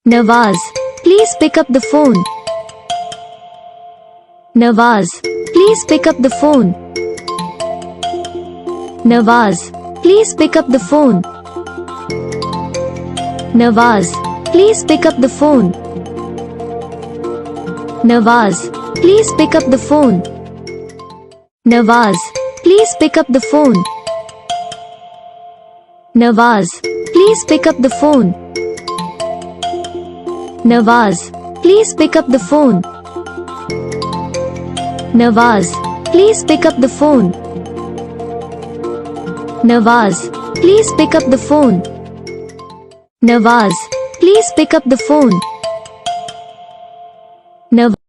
Nawaz, please pick up the phone. Nawaz, please pick up the phone. Nawaz, please pick up the phone. Nawaz, please pick up the phone. Nawaz, please pick up the phone. Nawaz, please pick up the phone. Nawaz, please pick up the phone. Nawaz, please pick up the phone. Nawaz, please pick up the phone. Nawaz, please pick up the phone. Nawaz, please pick up the phone. Nawaz.